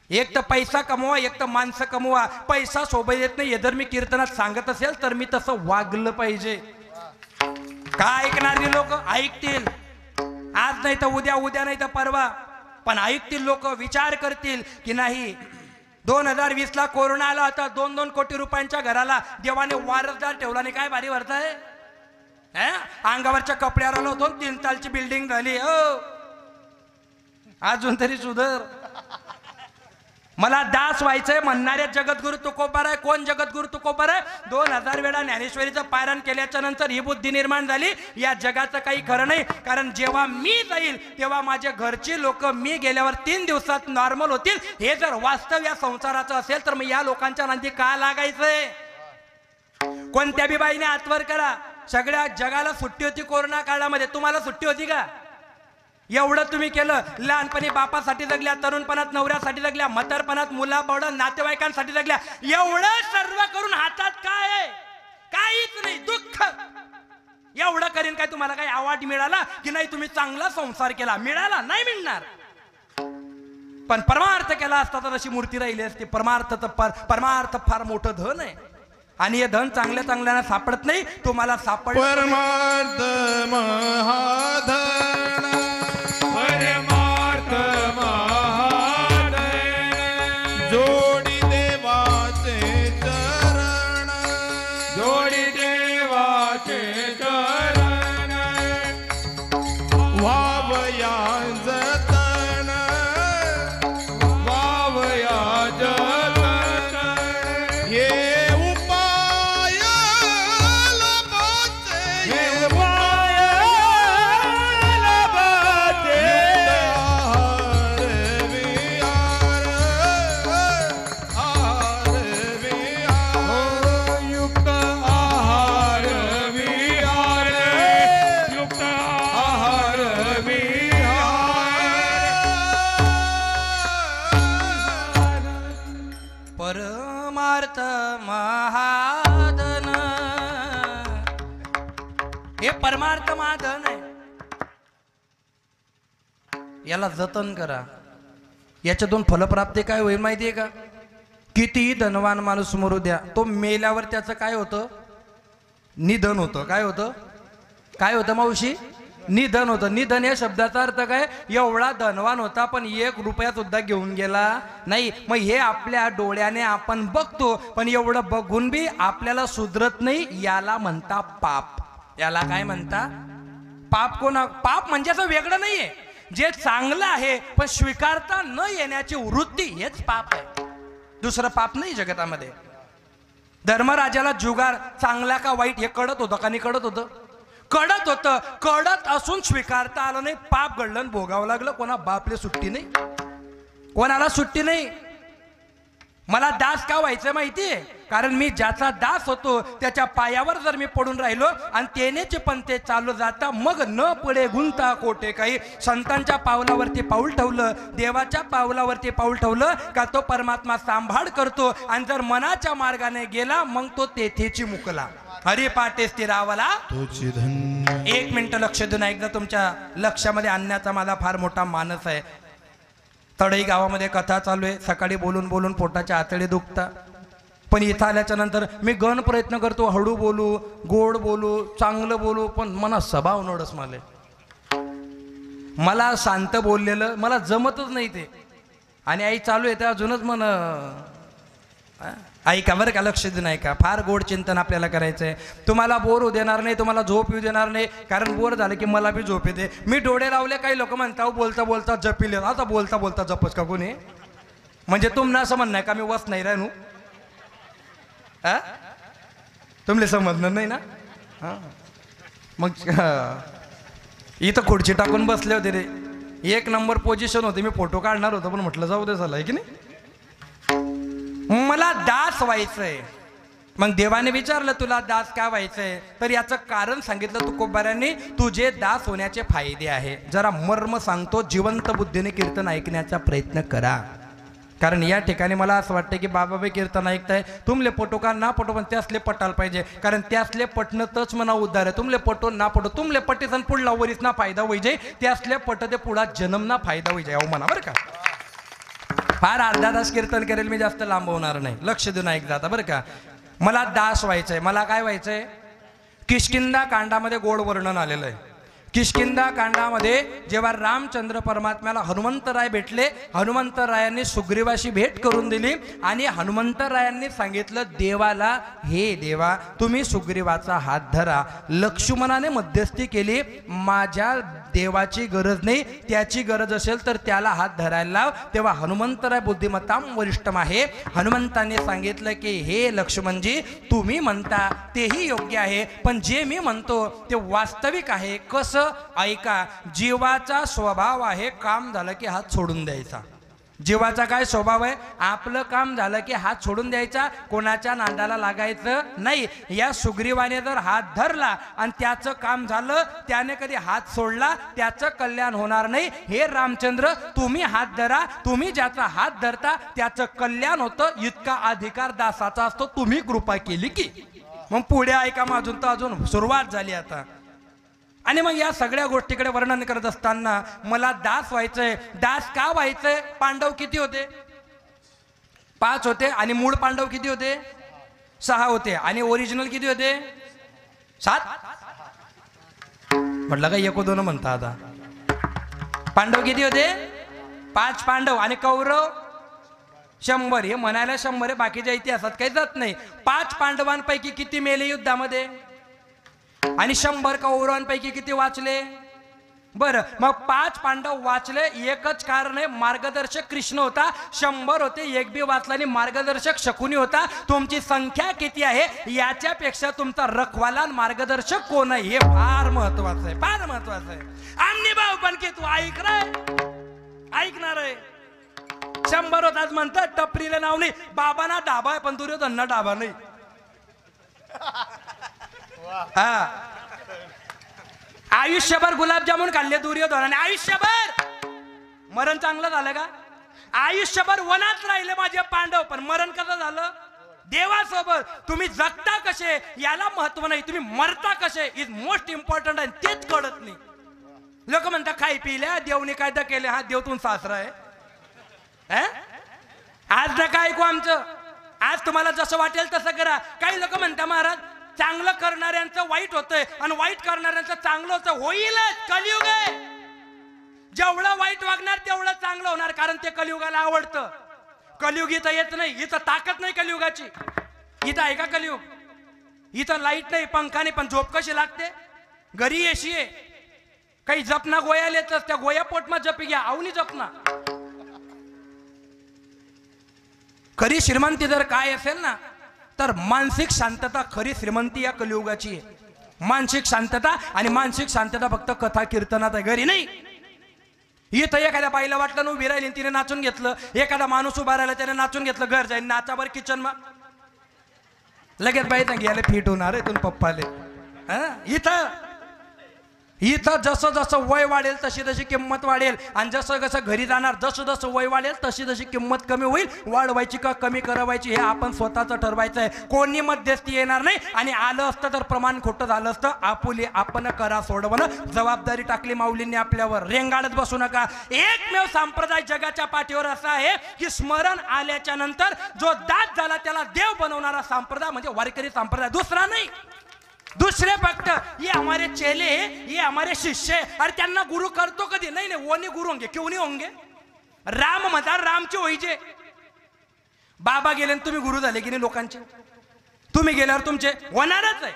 एक तर पैसा कमवा, एक तर माणसं कमवा. पैसा सोबत येत नाही हे जर मी कीर्तनात सांगत असेल तर मी तसं वागलं पाहिजे. काय ऐकणारी लोक ऐकतील, आज नाही तर उद्या, उद्या नाही तर परवा, पण ऐकतील लोक, विचार करतील की नाही 2020ला कोरोना आला होता, 2-2 कोटी रुपयांच्या घराला देवाने वारसदार ठेवला नाही. काय भारी वारसा आहे. अंगावरच्या कपड्यावर आलो होतो, 3 तालची बिल्डिंग झाली. अजून तरी सुधर. मला दास व्हायचंय म्हणणारे जगद्गुरु तुकोबार आहे. कोण जगद्गुरु तुकोबार आहे? 2000 वेळा ज्ञानेश्वरीचं पारायण केल्याच्या नंतर ही बुद्धी निर्माण झाली, या जगाचं काही खरं नाही. कारण जेव्हा मी जाईल तेव्हा माझे घरची लोक मी गेल्यावर 3 दिवसात नॉर्मल होतील. हे जर वास्तव या संसाराचं असेल तर मग या लोकांच्या नांदी का लागायचंय? कोणत्या बी बाईने आतवर करा, सगळ्या जगाला सुट्टी होती कोरोना काळामध्ये, तुम्हाला सुट्टी होती का? एवढं तुम्ही केलं. लहानपणी बापासाठी जगल्या, तरुणपणात नवऱ्यासाठी जगल्या, म्हातारपणात मुलाबावडा नातेवाईकांसाठी जगल्या. एवढं सर्व करून हातात काय आहे? काहीच नाही, दुःख. एवढं करीन काय तुम्हाला काही अवॉर्ड मिळाला की नाही? तुम्ही चांगला संसार केला, मिळाला नाही? मिळणार. पण परमार्थ केला असता तर अशी मूर्ती राहिली असती. परमार्थ फार मोठं धन आहे आणि हे धन चांगल्या चांगल्याना सापडत नाही. तुम्हाला सापड परमार्थ महाधन, परमार्थ महाधन, जोडी देवाचे चरण, जोडी देवाचे चरण, वावया जतन, वावया जतन, हे उपाय लबाचे, हे उपाय लबाचे, युक्त आहार विहार, युक्त आहार विहार, परमार्थ महाधन. हे परमार्थ महाधन आहे. याला जतन करा. याच्यातून फलप्राप्ती काय होईल माहितीये का? कितीही धनवान माणूस मरू द्या, तो मेल्यावर त्याचं काय होतं? निधन होतं. काय होतं? काय होतं मावशी? निधन होतं. निधन या शब्दाचा अर्थ काय? एवढा धनवान होता पण 1 रुपया सुद्धा घेऊन गेला नाही. मग हे आपल्या डोळ्याने आपण बघतो, पण एवढं बघून बी आपल्याला सुधरत नाही. याला म्हणता पाप. याला काय म्हणता? पाप. पाप म्हणजे असं वेगळं नाहीये, जे चांगलं आहे पण स्वीकारता न येण्याची वृत्ती, हेच पाप आहे. दुसरं पाप नाही जगतामध्ये. धर्मराजाला जुगार चांगला का वाईट हे कळत होतं का नाही? कळत होतं. कळत होतं. कळत असून स्वीकारता आलं नाही. पाप घडलं, भोगावं लागलं. कोणा बापले सुट्टी नाही, कोणाला सुट्टी नाही. मला दास का व्हायचं माहितीये? कारण मी ज्याचा दास होतो त्याच्या पायावर जर मी पडून राहिलो आणि तेनेचे पण ते चालू जाता, मग न पडे गुंता कोठे काही. संतांच्या पावलावरती पाऊल ठेवलं, देवाच्या पावलावरती पाऊल ठेवलं का तो परमात्मा सांभाळ करतो. आणि जर मनाच्या मार्गाने गेला मग तो तेथेची मुकला. हरी पाटे स्थिरावला तुझी धन्य. 1 मिनिट लक्ष देऊन एकदा तुमच्या लक्षामध्ये आणण्याचा माझा फार मोठा मानस आहे. तडई गावामध्ये कथा चालू आहे. सकाळी बोलून बोलून पोटाच्या आतडे दुखता, पण इथं आल्याच्या नंतर मी गण प्रयत्न करतो, हळू बोलू, गोड बोलू, चांगलं बोलू, पण मना स्वभाव नडस. मला शांत बोललेलं मला जमतच नाही ते. आणि आई चालू आहे त्या अजूनच मन ऐका बरं का, लक्ष देऊन ऐका. फार गोड चिंतन आपल्याला करायचं आहे. तुम्हाला बोर होऊ देणार नाही, तुम्हाला झोप येऊ देणार नाही. कारण बोर झालं की मला बी झोप येते. मी डोळे लावले, काही लोक म्हणतात बोलता बोलता जपिले. आता बोलता बोलता जपच का कोणी? म्हणजे तुम्हाला असं म्हणणं आहे का मी वस नाही राहू? तुमले समजणार नाही ना? मग इथं खुर्ची टाकून बसले होते रे. 1 नंबर पोझिशन होते. मी फोटो काढणार होतो पण म्हटलं जाऊ दे झालं आहे की नाही. मला दास व्हायचंय. मग देवाने विचारलं तुला दास का व्हायचंय? तर याचं कारण सांगितलं तुकोबारांनी. तुझे दास होण्याचे फायदे आहे. जरा मर्म सांगतो. जिवंत बुद्धीने कीर्तन ऐकण्याचा प्रयत्न करा. कारण या ठिकाणी मला असं वाटतं की बाबा बे कीर्तन ऐकताय, तुमले पटो का ना पटो पण त्यासले पटायला पाहिजे. कारण त्यासले पटणं तच म्हणा उद्धार आहे. तुमले पटो ना पटो, तुमले पटीसन पुढला वरीस ना फायदा होई जाई, त्यासले पट ते पुढा जन्म ना फायदा होई जाय म्हणा बरं का. फार अर्धा तास कीर्तन करेल मी, जास्त लांबवणार नाही. लक्ष देऊन ऐक जाता बरं का. मला दास व्हायचंय. मला काय व्हायचंय? किष्किंधा कांडामध्ये गोड वर्णन आलेलं आहे. किष्किंधा कांडामध्ये जेव्हा रामचंद्र परमात्म्याला हनुमंतराय भेटले, हनुमंतरायांनी सुग्रीवाशी भेट करून दिली आणि हनुमंतरायांनी सांगितलं देवाला, हे देवा तुम्ही सुग्रीवाचा हात धरा. लक्ष्मणाने मध्यस्थी केली, माझ्या देवाची गरज नाही, त्याची गरज असेल तर त्याला हात धरायला लाव. तेव्हा हनुमंतराय बुद्धिमत्ताम वरिष्ठम आहे. हनुमंतांनी सांगितलं की हे लक्ष्मणजी तुम्ही म्हणता तेही योग्य आहे, पण जे मी म्हणतो ते वास्तविक आहे. कसं? ऐका. जीवाचा स्वभाव आहे काम झालं की हात सोडून द्यायचा. जीवाचा काय स्वभाव आहे? आपलं काम झालं की हात सोडून द्यायचा, कोणाच्या नांदाला लागायचं नाही. या सुग्रीवाने जर हात धरला आणि त्याचं काम झालं, त्याने कधी हात सोडला त्याचं कल्याण होणार नाही. हे रामचंद्र तुम्ही हात धरा, तुम्ही ज्याचा हात धरता त्याचं कल्याण होतं, इतका अधिकार दासाचा असतो. तुम्ही कृपा केली की. मग पुढे ऐका, मग अजून सुरुवात झाली आता. आणि मग या सगळ्या गोष्टीकडे वर्णन करत असताना मला दास व्हायचंय. दास का व्हायचंय? पांडव किती होते? 5 होते. आणि मूळ पांडव किती होते? 6 होते. आणि ओरिजिनल किती होते? 7. म्हटलं का 1-2 म्हणता आता. पांडव किती होते? 5 पांडव. आणि कौरव 100. हे म्हणायला 100 आहे, बाकीच्या इतिहासात काही जात नाही. 5 पांडवांपैकी किती मेले युद्धामध्ये? आणि 100 कौरवांपैकी किती वाचले? बरं, मग 5 पांडव वाचले, एकच कारण आहे, मार्गदर्शक कृष्ण होता. 100 होते, एक बी वाचला आणि मार्गदर्शक शकुनी होता. तुमची संख्या किती आहे याच्यापेक्षा तुमचा रखवाला मार्गदर्शक कोण आहे हे फार महत्वाचं आहे, फार महत्वाचं आहे. आमनी भाऊ पण की तू ऐकणार आहे. 100 होतात म्हणतात, टपरीला नाव नाही. बाबांना डाबा आहे पण दुर्योधनना डाबा नाही. हा, आयुष्यभर गुलाबजामुन खाल्ले दुर्योधनाने. आयुष्यभर. मरण चांगलं झालं का? आयुष्यभर वनात राहिले माझे पांडव, पण मरण कसं झालं? देवासोबत. तुम्ही जगता कसे याला महत्व नाही, तुम्ही मरता कसे इज मोस्ट इम्पॉर्टंट आहे. तेच कळत नाही. लोक म्हणतात खाई पिल्या देवने कायदा केले. हा, देव तुम सासरा आहे. आज नका ऐकू आमचं. आज तुम्हाला जसं वाटेल तसं करा. काही लोक म्हणतात महाराज चांगलं करणाऱ्यांचं वाईट होतंय आणि वाईट करणाऱ्यांचं चांगलं होतं. होईलच, कलियुग आहे. जेवढं वाईट वागणार तेवढं चांगलं होणार, कारण ते कलियुगाला आवडतं. कलियुग इथं येत नाही, इथं ताकद नाही कलियुगाची. इथं आहे का कलियुग? इथं लाईट नाही, पंखा नाही, पण झोप कशी लागते? घरी एशी आहे. काही जपना गोया येतच, त्या गोया पोटमा जपी घ्या, आवनी जपना. खरी श्रीमंती जर काय असेल ना, तर मानसिक शांतता खरी श्रीमंती या कलियुगाची आहे. मानसिक शांतता. आणि मानसिक शांतता फक्त कथा कीर्तनात आहे, घरी नाही. इथं एखाद्या बाईला वाटलं ना उभी राहिली तिने नाचून घेतलं, एखादा माणूस उभा राहिला त्याने नाचून घेतलं, घर जाईल नाचावर किचन मा लगेच बाई घ्यायला फिट होणार आहे तुम्ही पप्पाले. इथं जसं जसं वय वाढेल तशी तशी किंमत वाढेल, आणि जसं कसं घरी जाणार जसं जसं वय वाढेल तशी तशी किंमत कमी होईल. वाढवायची का कमी करावायची हे आपण स्वतःचं ठरवायचं आहे. कोणी मध्यस्थी येणार नाही. आणि आलं असतं तर प्रमाण खोटं झालं असतं. आपुली आपण करा सोडवणं. जबाबदारी टाकली माऊलींनी आपल्यावर. रेंगाळत बसू नका. एकमेव संप्रदाय जगाच्या पाठीवर असा आहे की स्मरण आल्याच्या नंतर जो दास झाला त्याला देव बनवणारा संप्रदाय म्हणजे वारकरी संप्रदाय, दुसरा नाही. दुसरे फक्त ये हमारे चेले, ये हमारे शिष्य. अरे त्यांना गुरु करतो कधी? नाही नाही, वो नहीं गुरु होंगे. क्यों नहीं होंगे? राम म्हणतात रामचे होईचे. बाबा गेले तुम्ही गुरु झाले की नाही लोकांचे? तुम्ही गेल्यावर तुमचे होणारच आहे.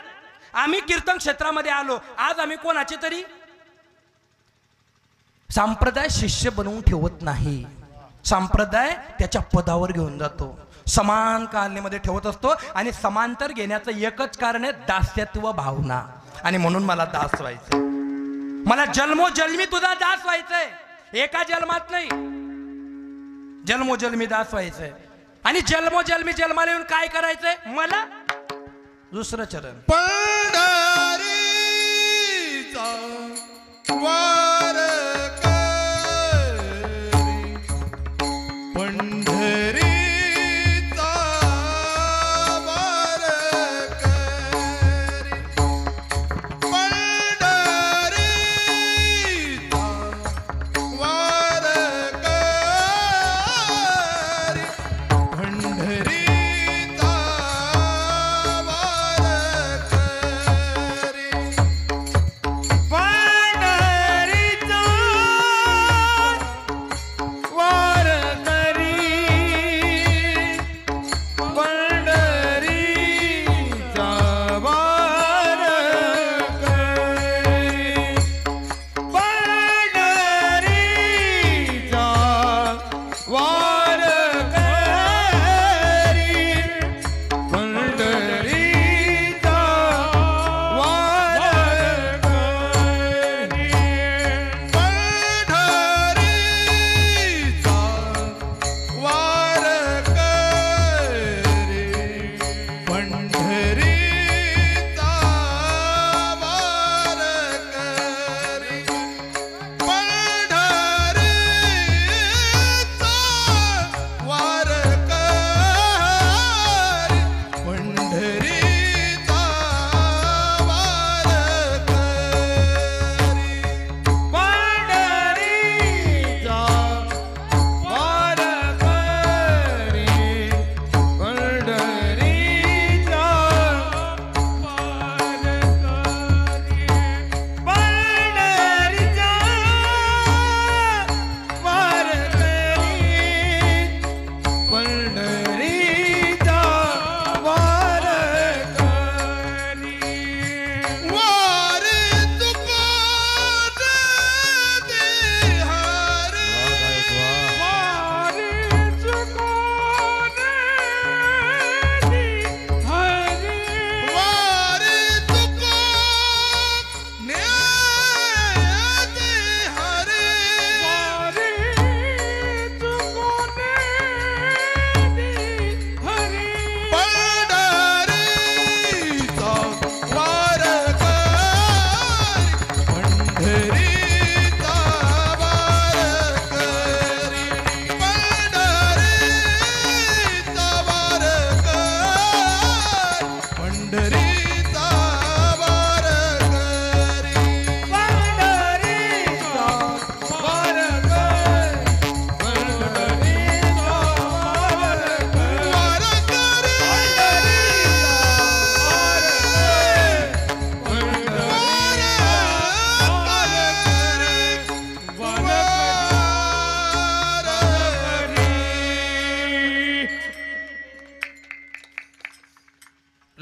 आम्ही कीर्तन क्षेत्रामध्ये आलो, आज आम्ही कोणाचे तरी संप्रदाय शिष्य बनवून ठेवत नाही. संप्रदाय त्याच्या पदावर घेऊन जातो, समान कालनेमध्ये ठेवत असतो. आणि समांतर घेण्याचं एकच कारण आहे दास्यत्व भावना. आणि म्हणून मला दास व्हायचंय. मला जन्मोजन्मी तुझा दास व्हायचंय. एका जन्मात नाही, जन्मोजन्मी दास व्हायचंय. आणि जन्मोजन्मी जन्माला येऊन काय करायचंय? मला दुसरं चरण पंढरीचा वारकरी, पंढरीचा वारकरी, पंढरीचा वारकरी.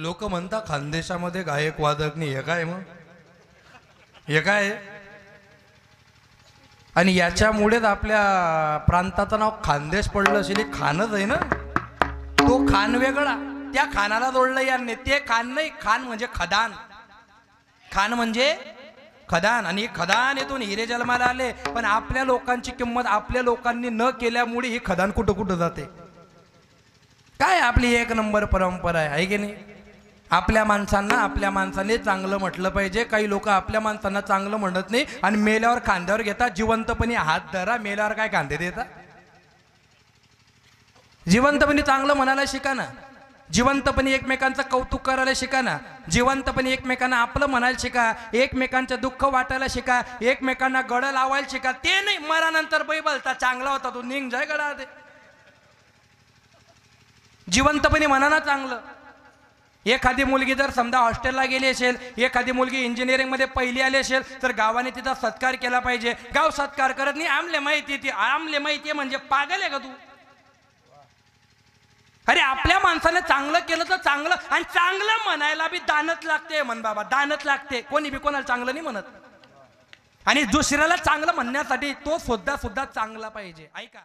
लोक म्हणतात खानदेशामध्ये गायक वादक नाही. हे काय मग हे काय? आणि याच्यामुळेच आपल्या प्रांताचं नाव खानदेश पडलं असेल. हे खानच आहे ना. तो खान वेगळा, त्या खानाला जोडलं यांनी. ते खान नाही, खान म्हणजे खदान. खान म्हणजे खदान. आणि खदान येथून हिरे जन्माला आले. पण आपल्या लोकांची किंमत आपल्या लोकांनी न केल्यामुळे ही खदान कुठं कुठं जाते. काय आपली एक नंबर परंपरा आहे की नाही. आपल्या माणसांनी चांगलं म्हटलं पाहिजे. काही लोक आपल्या माणसांना चांगलं म्हणत नाही आणि मेल्यावर खांद्यावर घेतात. जिवंतपणी हात धरा, मेल्यावर काय खांदे देतात. जिवंतपणी चांगलं म्हणायला शिका ना. जिवंतपणी एकमेकांचं कौतुक करायला शिका ना. जिवंतपणी एकमेकांना आपलं म्हणायला शिका. एकमेकांचं दुःख वाटायला शिका. एकमेकांना गड लावायला शिका. ते नाही मरानंतर बैबलता चांगला होता तू निघ जाय गडा दे. जिवंतपणी म्हणा ना चांगलं. एखादी मुलगी जर समजा हॉस्टेलला गेली असेल, एखादी मुलगी इंजिनिअरिंग मध्ये पहिली आली असेल, तर गावाने तिचा सत्कार केला पाहिजे. गाव सत्कार करत नाही. आमले माहिती म्हणजे पागल आहे का तू. अरे आपल्या माणसाने चांगलं केलं तर चांगलं, आणि चांगलं म्हणायला बी दानत लागते. म्हण बाबा, दानत लागते. कोणी बी कोणाला चांगलं नाही म्हणत. आणि दुसऱ्याला चांगलं म्हणण्यासाठी तो सुद्धा चांगला पाहिजे. ऐका.